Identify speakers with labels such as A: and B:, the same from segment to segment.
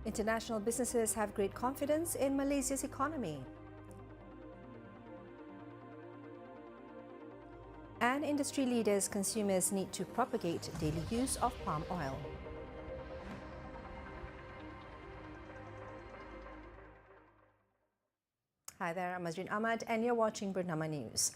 A: International businesses have great confidence in Malaysia's economy. And industry leaders, consumers need to propagate daily use of palm oil. Hi there, I'm Azrin Ahmad and you're watching Bernama News.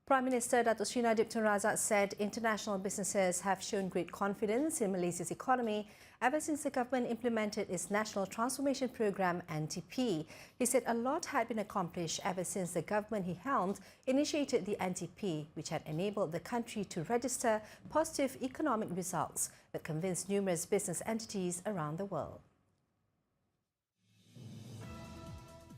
A: Prime Minister Datuk Sri Najib Razak said international businesses have shown great confidence in Malaysia's economy ever since the government implemented its National Transformation Programme NTP. He said a lot had been accomplished ever since the government he helmed initiated the NTP, which had enabled the country to register positive economic results that convinced numerous business entities around the world.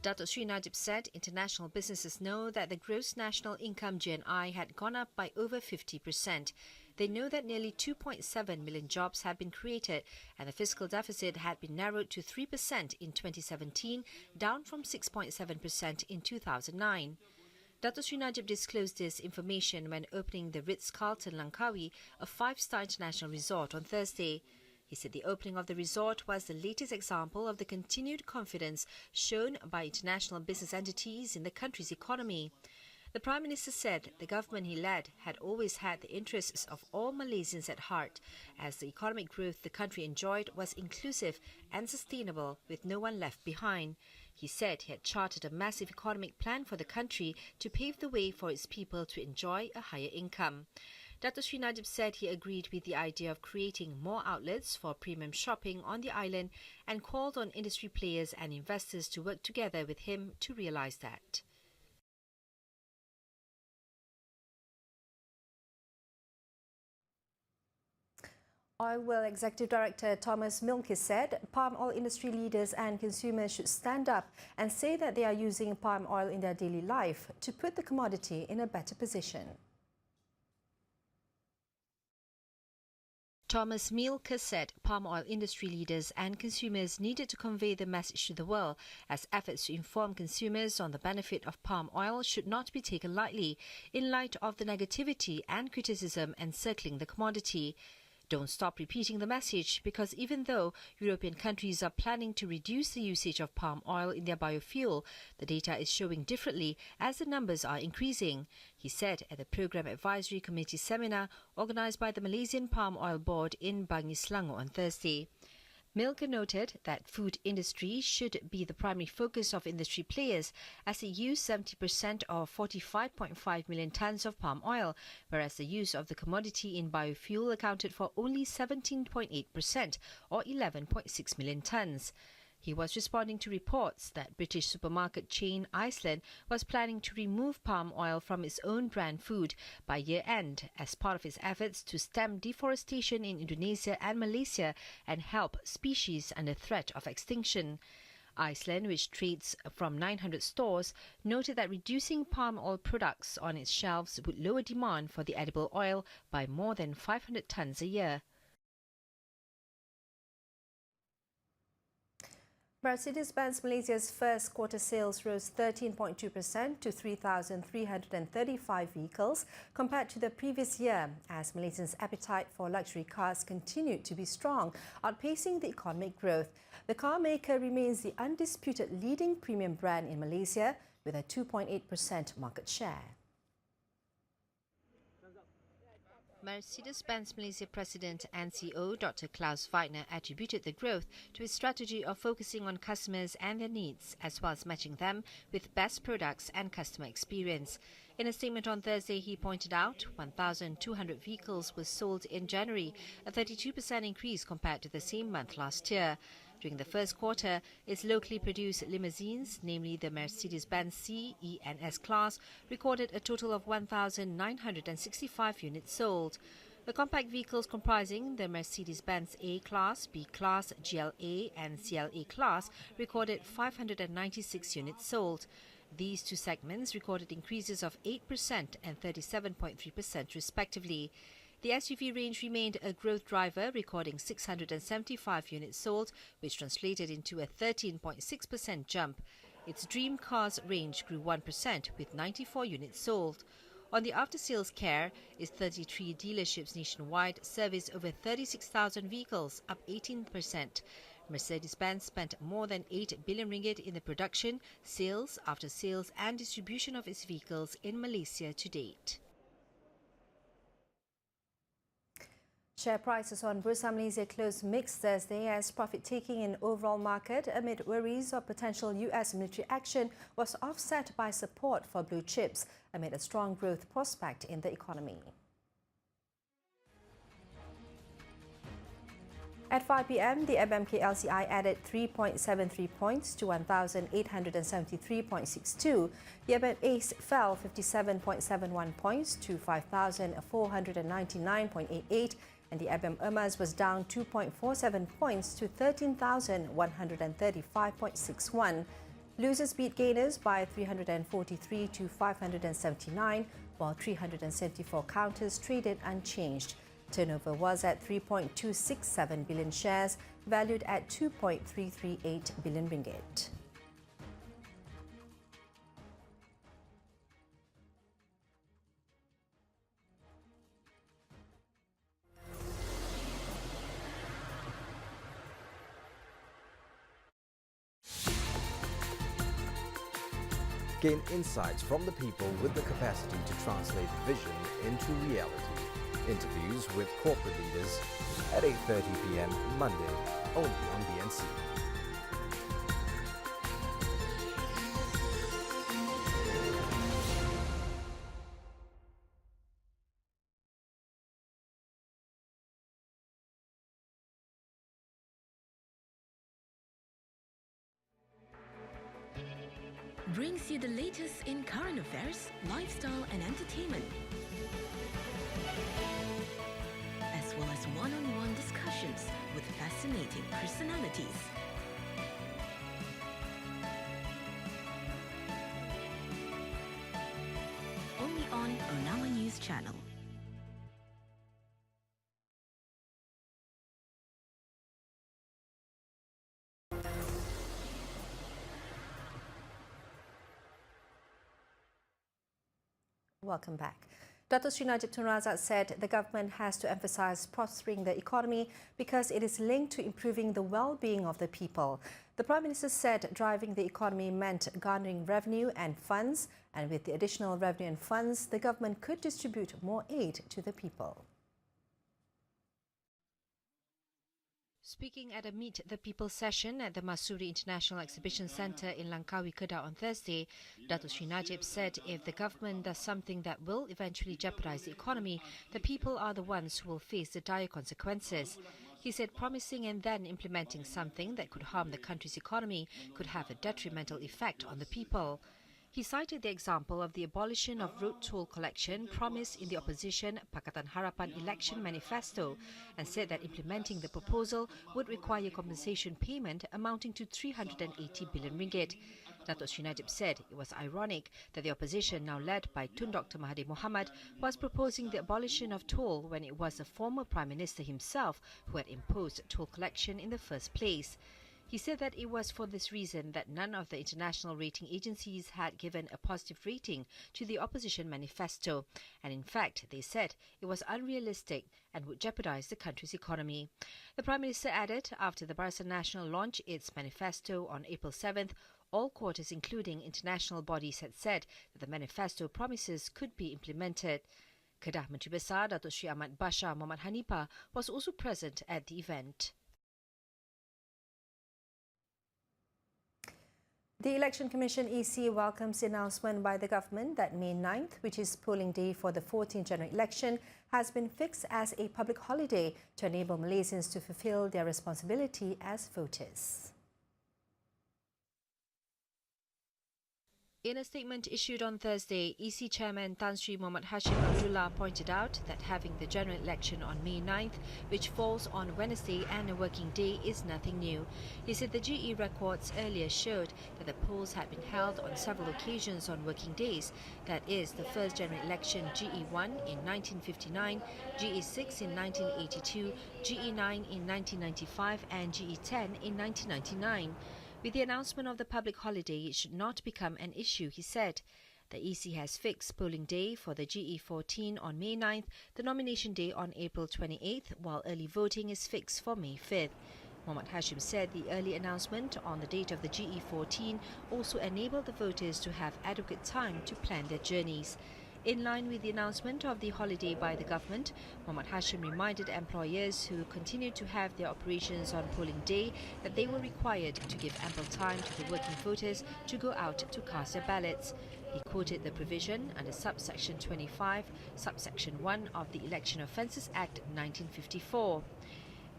A: Datuk Sri Najib said international businesses know that the gross national income GNI had gone up by over 50%. They know that nearly 2.7 million jobs have been created and the fiscal deficit had been narrowed to 3% in 2017, down from 6.7% in 2009. Datuk Sri Najib disclosed this information when opening the Ritz-Carlton Langkawi, a five-star international resort, on Thursday. He said the opening of the resort was the latest example of the continued confidence shown by international business entities in the country's economy. The Prime Minister said the government he led had always had the interests of all Malaysians at heart, as the economic growth the country enjoyed was inclusive and sustainable, with no one left behind. He said he had charted a massive economic plan for the country to pave the way for its people to enjoy a higher income. Datuk Sri Najib said he agreed with the idea of creating more outlets for premium shopping on the island and called on industry players and investors to work together with him to realise that. Oil Well Executive Director Thomas Milkis said palm oil industry leaders and consumers should stand up and say that they are using palm oil in their daily life to put the commodity in a better position. Thomas Milkis said palm oil industry leaders and consumers needed to convey the message to the world, as efforts to inform consumers on the benefit of palm oil should not be taken lightly in light of the negativity and criticism encircling the commodity. Don't stop repeating the message, because even though European countries are planning to reduce the usage of palm oil in their biofuel, the data is showing differently as the numbers are increasing, he said at the Programme Advisory Committee seminar organised by the Malaysian Palm Oil Board in Bangis, Selangor on Thursday. Milker noted that food industry should be the primary focus of industry players, as it used 70% of 45.5 million tonnes of palm oil, whereas the use of the commodity in biofuel accounted for only 17.8% or 11.6 million tonnes. He was responding to reports that British supermarket chain Iceland was planning to remove palm oil from its own brand food by year-end as part of its efforts to stem deforestation in Indonesia and Malaysia and help species under threat of extinction. Iceland, which trades from 900 stores, noted that reducing palm oil products on its shelves would lower demand for the edible oil by more than 500 tonnes a year. Mercedes-Benz Malaysia's first quarter sales rose 13.2% to 3,335 vehicles compared to the previous year, as Malaysians' appetite for luxury cars continued to be strong, outpacing the economic growth. The car maker remains the undisputed leading premium brand in Malaysia with a 2.8% market share. Mercedes-Benz Malaysia President and CEO Dr. Klaus Weidner attributed the growth to its strategy of focusing on customers and their needs, as well as matching them with best products and customer experience. In a statement on Thursday, he pointed out 1,200 vehicles were sold in January, a 32% increase compared to the same month last year. During the first quarter, its locally produced limousines, namely the Mercedes-Benz C, E and S class, recorded a total of 1,965 units sold. The compact vehicles comprising the Mercedes-Benz A class, B class, GLA and CLA class recorded 596 units sold. These two segments recorded increases of 8% and 37.3% respectively. The SUV range remained a growth driver, recording 675 units sold, which translated into a 13.6% jump. Its Dream Cars range grew 1%, with 94 units sold. On the after-sales care, its 33 dealerships nationwide serviced over 36,000 vehicles, up 18%. Mercedes-Benz spent more than 8 billion ringgit in the production, sales, after-sales and distribution of its vehicles in Malaysia to date.
B: Share prices on Bursa Malaysia closed mixed Thursday as profit-taking in overall market amid worries of potential US military action was offset by support for blue chips amid a strong growth prospect in the economy. At 5 p.m., the MMK LCI added 3.73 points to 1,873.62. The MM ACE fell 57.71 points to 5,499.88. And the MM ERMAS was down 2.47 points to 13,135.61. Losers beat gainers by 343 to 579, while 374 counters traded unchanged. Turnover was at 3.267 billion shares, valued at 2.338 billion ringgit.
C: Gain insights from the people with the capacity to translate vision into reality. Interviews with corporate leaders at 8:30 p.m. Monday, only on BNC.
D: Brings you the latest in current affairs, lifestyle and entertainment, as well as one-on-one discussions with fascinating personalities. Only on Bernama News Channel.
B: Welcome back. Dato Sri Najib Razak said the government has to emphasise prospering the economy because it is linked to improving the well-being of the people. The Prime Minister said driving the economy meant garnering revenue and funds, and with the additional revenue and funds, the government could distribute more aid to the people.
A: Speaking at a Meet the People session at the Masuri International Exhibition Centre in Langkawi, Kedah on Thursday, Dato Sri Najib said if the government does something that will eventually jeopardise the economy, the people are the ones who will face the dire consequences. He said promising and then implementing something that could harm the country's economy could have a detrimental effect on the people. He cited the example of the abolition of road toll collection promised in the opposition Pakatan Harapan election manifesto and said that implementing the proposal would require compensation payment amounting to 380 billion ringgit. Dato Sri Najib said it was ironic that the opposition, now led by Tun Dr. Mahathir Mohamad, was proposing the abolition of toll when it was the former Prime Minister himself who had imposed toll collection in the first place. He said that it was for this reason that none of the international rating agencies had given a positive rating to the opposition manifesto, and in fact they said it was unrealistic and would jeopardize the country's economy. The Prime Minister added after the Barisan Nasional launched its manifesto on April 7th, all quarters including international bodies had said that the manifesto promises could be implemented. Kedah Menteri Besar Datuk Sri Ahmad Bashar Mohamad Hanifah was also present at the event.
B: The Election Commission EC welcomes the announcement by the government that May 9th, which is polling day for the 14th general election, has been fixed as a public holiday to enable Malaysians to fulfill their responsibility as voters.
A: In a statement issued on Thursday, EC Chairman Tan Sri Muhammad Hashim Abdullah pointed out that having the general election on May 9th, which falls on Wednesday and a working day, is nothing new. He said the GE records earlier showed that the polls had been held on several occasions on working days. That is, the first general election GE1 in 1959, GE6 in 1982, GE9 in 1995 and GE10 in 1999. With the announcement of the public holiday, it should not become an issue, he said. The EC has fixed polling day for the GE14 on May 9th, the nomination day on April 28th, while early voting is fixed for May 5th. Mohammad Hashim said the early announcement on the date of the GE14 also enabled the voters to have adequate time to plan their journeys. In line with the announcement of the holiday by the government, Mohammad Hashim reminded employers who continued to have their operations on polling day that they were required to give ample time to the working voters to go out to cast their ballots. He quoted the provision under subsection 25, subsection 1 of the Election Offences Act 1954.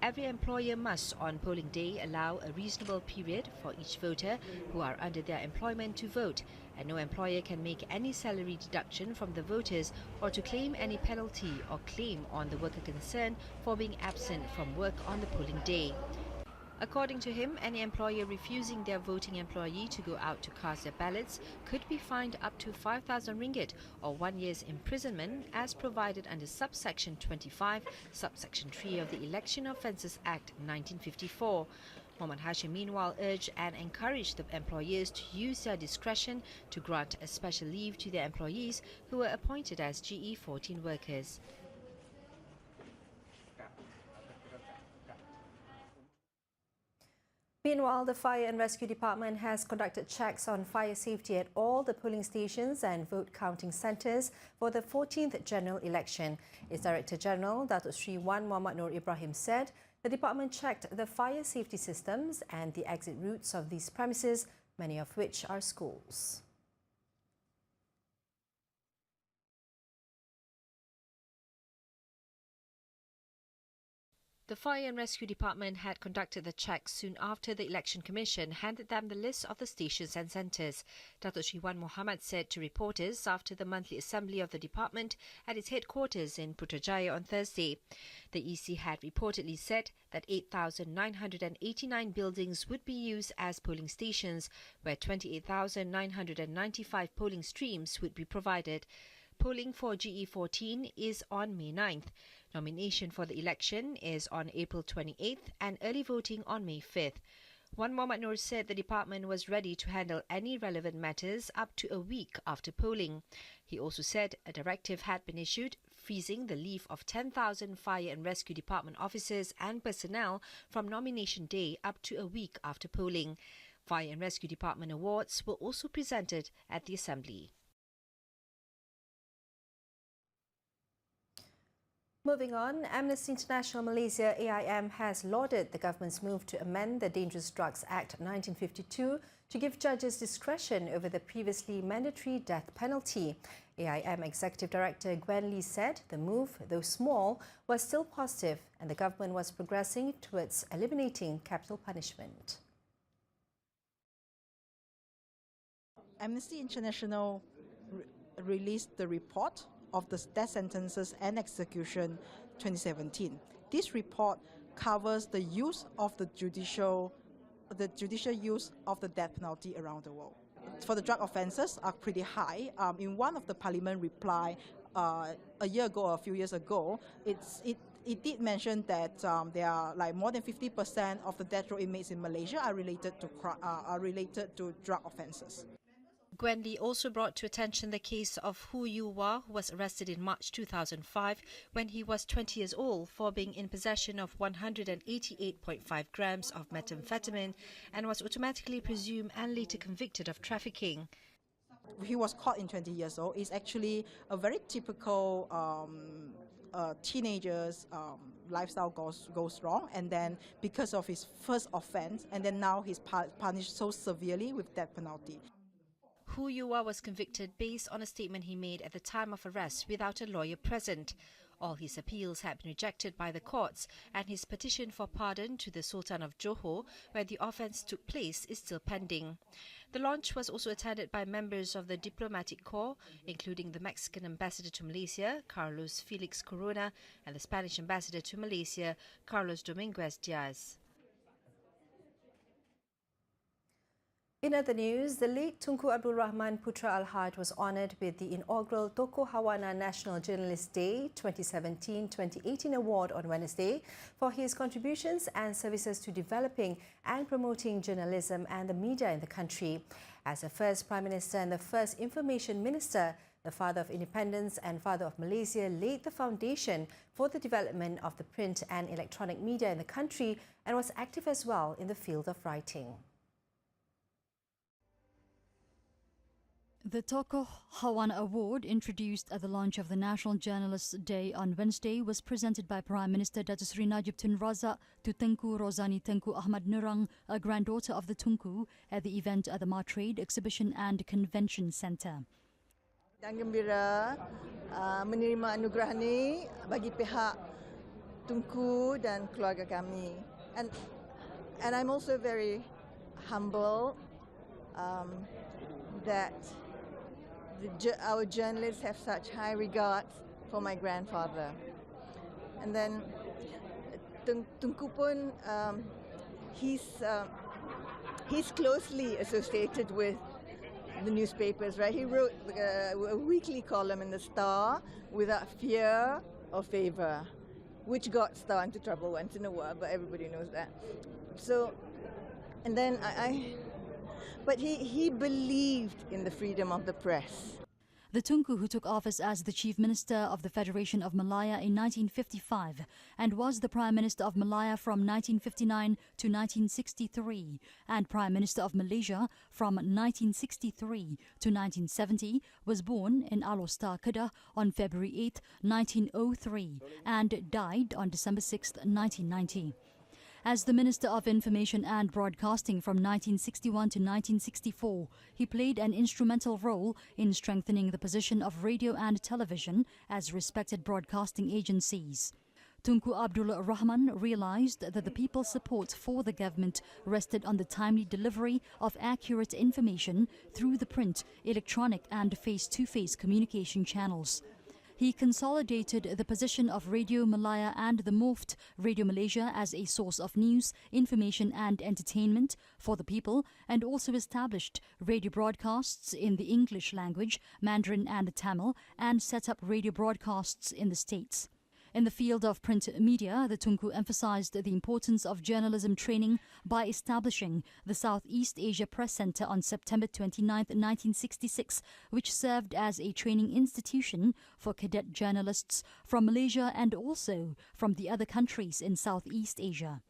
A: Every employer must, on polling day, allow a reasonable period for each voter who are under their employment to vote, and no employer can make any salary deduction from the voters or to claim any penalty or claim on the worker concerned for being absent from work on the polling day. According to him, any employer refusing their voting employee to go out to cast their ballots could be fined up to 5,000 ringgit or 1 year's imprisonment as provided under subsection 25, subsection 3 of the Election Offences Act 1954. Mohammad Hashim meanwhile urged and encouraged the employers to use their discretion to grant a special leave to their employees who were appointed as GE14 workers.
B: Meanwhile, the Fire and Rescue Department has conducted checks on fire safety at all the polling stations and vote counting centres for the 14th general election. Its Director General, Datuk Sri Wan Muhammad Noor Ibrahim said the department checked the fire safety systems and the exit routes of these premises, many of which are schools.
A: The Fire and Rescue Department had conducted the checks soon after the Election Commission handed them the list of the stations and centres. Datuk Sri Wan Muhammad said to reporters after the monthly assembly of the department at its headquarters in Putrajaya on Thursday. The EC had reportedly said that 8,989 buildings would be used as polling stations, where 28,995 polling streams would be provided. Polling for GE14 is on May 9th. Nomination for the election is on April 28th and early voting on May 5th. Wan Muhammad Noor said the department was ready to handle any relevant matters up to a week after polling. He also said a directive had been issued freezing the leave of 10,000 Fire and Rescue Department officers and personnel from nomination day up to a week after polling. Fire and Rescue Department awards were also presented at the assembly.
B: Moving on, Amnesty International Malaysia AIM has lauded the government's move to amend the Dangerous Drugs Act 1952 to give judges discretion over the previously mandatory death penalty. AIM Executive Director Gwen Lee said the move, though small, was still positive and the government was progressing towards eliminating capital punishment.
E: Amnesty International released the report of the death sentences and execution 2017. This report covers the use of the judicial use of the death penalty around the world. For the drug offences are pretty high. In one of the parliament reply a year ago or a few years ago, it did mention that there are like more than 50% of the death row inmates in Malaysia are related to drug offences.
A: Gwen Lee also brought to attention the case of Hu Yuwa, who was arrested in March 2005 when he was 20 years old for being in possession of 188.5 grams of methamphetamine and was automatically presumed and later convicted of trafficking.
E: He was caught in 20 years old. It's actually a very typical teenager's lifestyle goes wrong, and then because of his first offence, and then now he's punished so severely with death penalty.
A: Hu Yuwa was convicted based on a statement he made at the time of arrest without a lawyer present. All his appeals had been rejected by the courts, and his petition for pardon to the Sultan of Johor, where the offence took place, is still pending. The launch was also attended by members of the diplomatic corps, including the Mexican ambassador to Malaysia, Carlos Felix Corona, and the Spanish ambassador to Malaysia, Carlos Dominguez Diaz.
B: In other news, the late Tunku Abdul Rahman Putra Al-Haj was honoured with the inaugural Tokoh Hawana National Journalist Day 2017-2018 award on Wednesday for his contributions and services to developing and promoting journalism and the media in the country. As the first Prime Minister and the first Information Minister, The father of independence and father of Malaysia laid the foundation for the development of the print and electronic media in the country and was active as well in the field of writing.
F: The Tokoh Hawan Award, introduced at the launch of the National Journalists' Day on Wednesday, was presented by Prime Minister Datuk Seri Najib Tun Razak to Tunku Rozani Tunku Ahmad Nurang, a granddaughter of the Tunku, at the event at the Martrade Exhibition and Convention Centre.
G: Dan gembira menerima anugerah ini bagi pihak Tunku dan keluarga kami. And I'm also very humble that our journalists have such high regards for my grandfather. And then Tunku pun he's closely associated with the newspapers, right? He wrote a weekly column in the Star, Without Fear or Favour, which got Star into trouble once in a while, but everybody knows that. So, and then but he believed in the freedom of the press.
F: The Tunku, who took office as the Chief Minister of the Federation of Malaya in 1955 and was the Prime Minister of Malaya from 1959 to 1963 and Prime Minister of Malaysia from 1963 to 1970, was born in Alor, Kedah on February 8, 1903 and died on December 6, 1990. As the Minister of Information and Broadcasting from 1961 to 1964, he played an instrumental role in strengthening the position of radio and television as respected broadcasting agencies. Tunku Abdul Rahman realized that the people's support for the government rested on the timely delivery of accurate information through the print, electronic and face-to-face communication channels. He consolidated the position of Radio Malaya and the morphed Radio Malaysia as a source of news, information and entertainment for the people, and also established radio broadcasts in the English language, Mandarin and Tamil, and set up radio broadcasts in the States. In the field of print media, the Tunku emphasized the importance of journalism training by establishing the Southeast Asia Press Centre on September 29, 1966, which served as a training institution for cadet journalists from Malaysia and also from the other countries in Southeast Asia.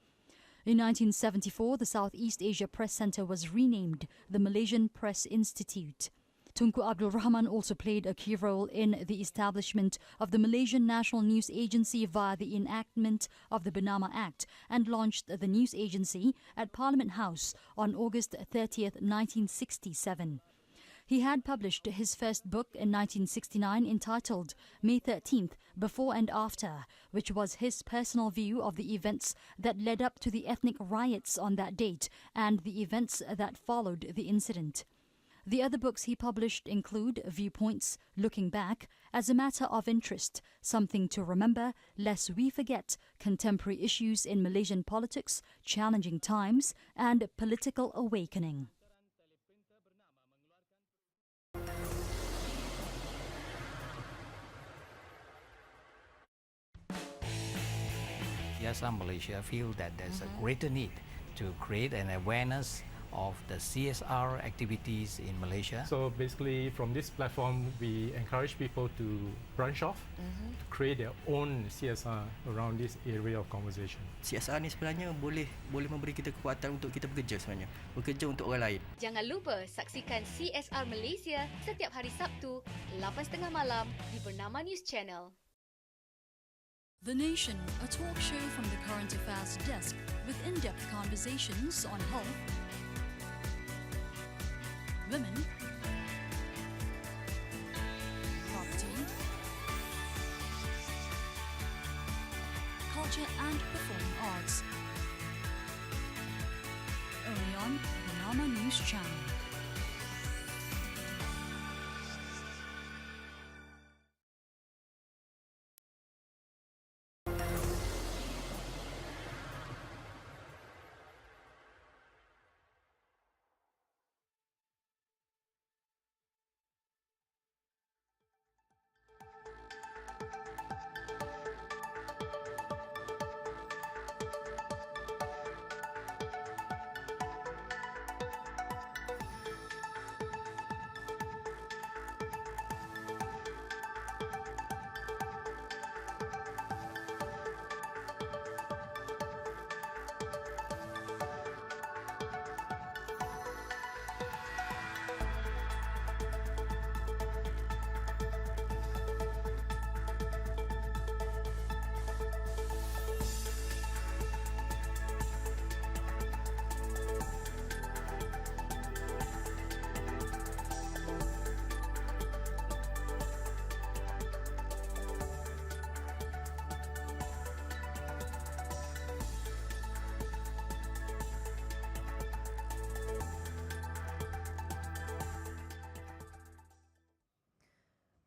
F: In 1974, the Southeast Asia Press Centre was renamed the Malaysian Press Institute. Tunku Abdul Rahman also played a key role in the establishment of the Malaysian National News Agency via the enactment of the Bernama Act and launched the news agency at Parliament House on August 30, 1967. He had published his first book in 1969 entitled May 13th, Before and After, which was his personal view of the events that led up to the ethnic riots on that date and the events that followed the incident. The other books he published include Viewpoints, Looking Back, As a Matter of Interest, Something to Remember, Lest We Forget, Contemporary Issues in Malaysian Politics, Challenging Times, and Political Awakening.
H: CSR Malaysia feel that there's a greater need to create an awareness of the CSR activities in Malaysia.
I: So basically from this platform we encourage people to branch off to create their own CSR around this area of conversation.
J: CSR ni sebenarnya boleh memberi kita kekuatan untuk kita bekerja sebenarnya. Bekerja untuk orang lain.
K: Jangan lupa saksikan CSR Malaysia setiap hari Sabtu 8:30 malam di Bernama News Channel.
F: The Nation, a talk show from the Current Affairs Desk with in-depth conversations on health, women, property, culture and performing arts. Only on Bernama News Channel.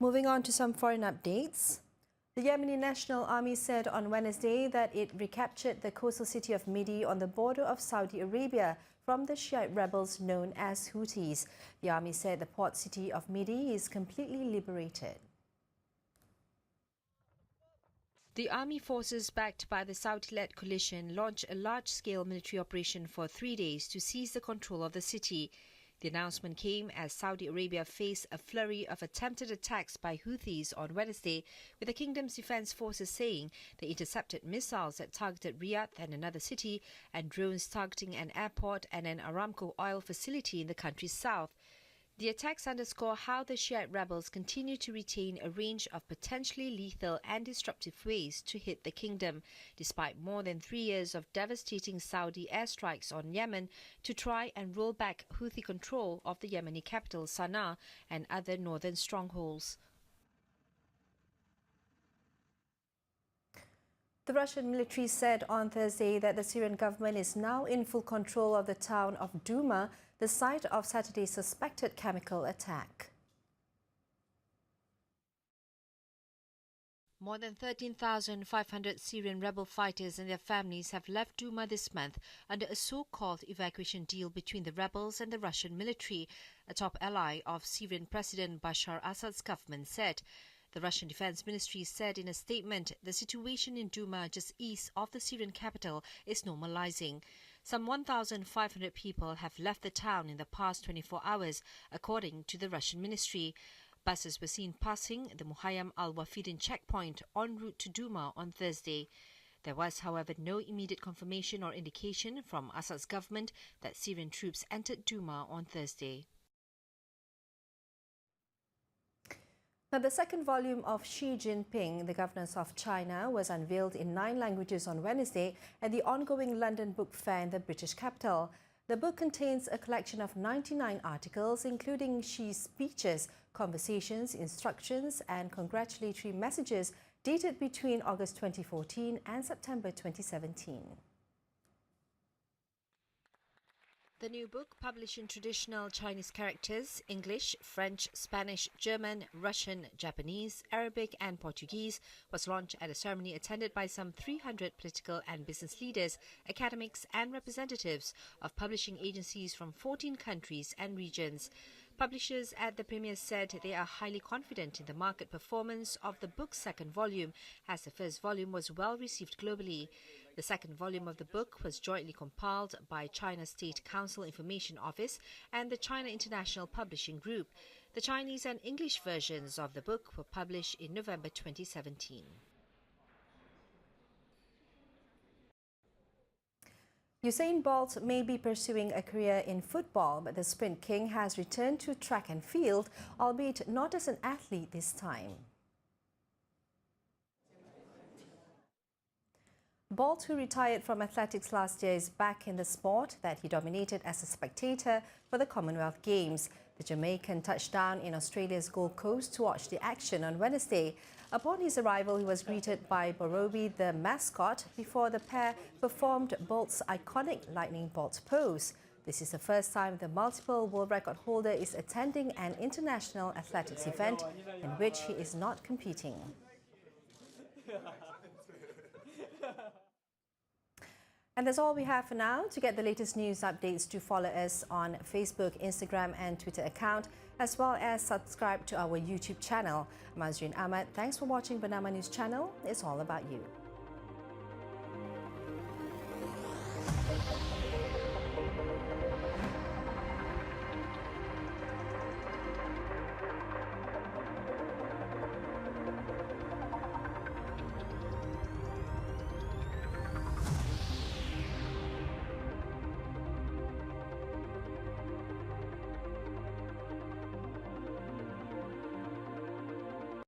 B: Moving on to some foreign updates. The Yemeni National Army said on Wednesday that it recaptured the coastal city of Midi on the border of Saudi Arabia from the Shiite rebels known as Houthis. The army said the port city of Midi is completely liberated.
A: The army forces backed by the Saudi-led coalition launched a large-scale military operation for 3 days to seize the control of the city. The announcement came as Saudi Arabia faced a flurry of attempted attacks by Houthis on Wednesday, with the kingdom's defense forces saying they intercepted missiles that targeted Riyadh and another city and drones targeting an airport and an Aramco oil facility in the country's south. The attacks underscore how the Shiite rebels continue to retain a range of potentially lethal and disruptive ways to hit the kingdom, despite more than 3 years of devastating Saudi airstrikes on Yemen to try and roll back Houthi control of the Yemeni capital Sana'a and other northern strongholds.
B: The Russian military said on Thursday that the Syrian government is now in full control of the town of Duma, the site of Saturday's suspected chemical attack.
A: More than 13,500 Syrian rebel fighters and their families have left Duma this month under a so-called evacuation deal between the rebels and the Russian military, a top ally of Syrian President Bashar Assad's government said. The Russian Defense Ministry said in a statement the situation in Duma, just east of the Syrian capital, is normalizing. Some 1,500 people have left the town in the past 24 hours, according to the Russian ministry. Buses were seen passing the Muhayyam al-Wafidin checkpoint en route to Duma on Thursday. There was, however, no immediate confirmation or indication from Assad's government that Syrian troops entered Duma on Thursday.
B: Now, the second volume of Xi Jinping, the Governance of China, was unveiled in 9 languages on Wednesday at the ongoing London Book Fair in the British capital. The book contains a collection of 99 articles, including Xi's speeches, conversations, instructions, and congratulatory messages dated between August 2014 and September 2017.
A: The new book, published in traditional Chinese characters, English, French, Spanish, German, Russian, Japanese, Arabic and Portuguese, was launched at a ceremony attended by some 300 political and business leaders, academics and representatives of publishing agencies from 14 countries and regions. Publishers at the premiere said they are highly confident in the market performance of the book's second volume, as the first volume was well received globally. The second volume of the book was jointly compiled by China State Council Information Office and the China International Publishing Group. The Chinese and English versions of the book were published in November 2017.
B: Usain Bolt may be pursuing a career in football, but the sprint king has returned to track and field, albeit not as an athlete this time. Bolt, who retired from athletics last year, is back in the sport that he dominated as a spectator for the Commonwealth Games. The Jamaican touched down in Australia's Gold Coast to watch the action on Wednesday. Upon his arrival, he was greeted by Borobi, the mascot, before the pair performed Bolt's iconic lightning bolt pose. This is the first time the multiple world record holder is attending an international athletics event in which he is not competing. And that's all we have for now. To get the latest news updates, do follow us on Facebook, Instagram and Twitter account, as well as subscribe to our YouTube channel. I'm Azrin Ahmad. Thanks for watching Bernama News Channel. It's all about you.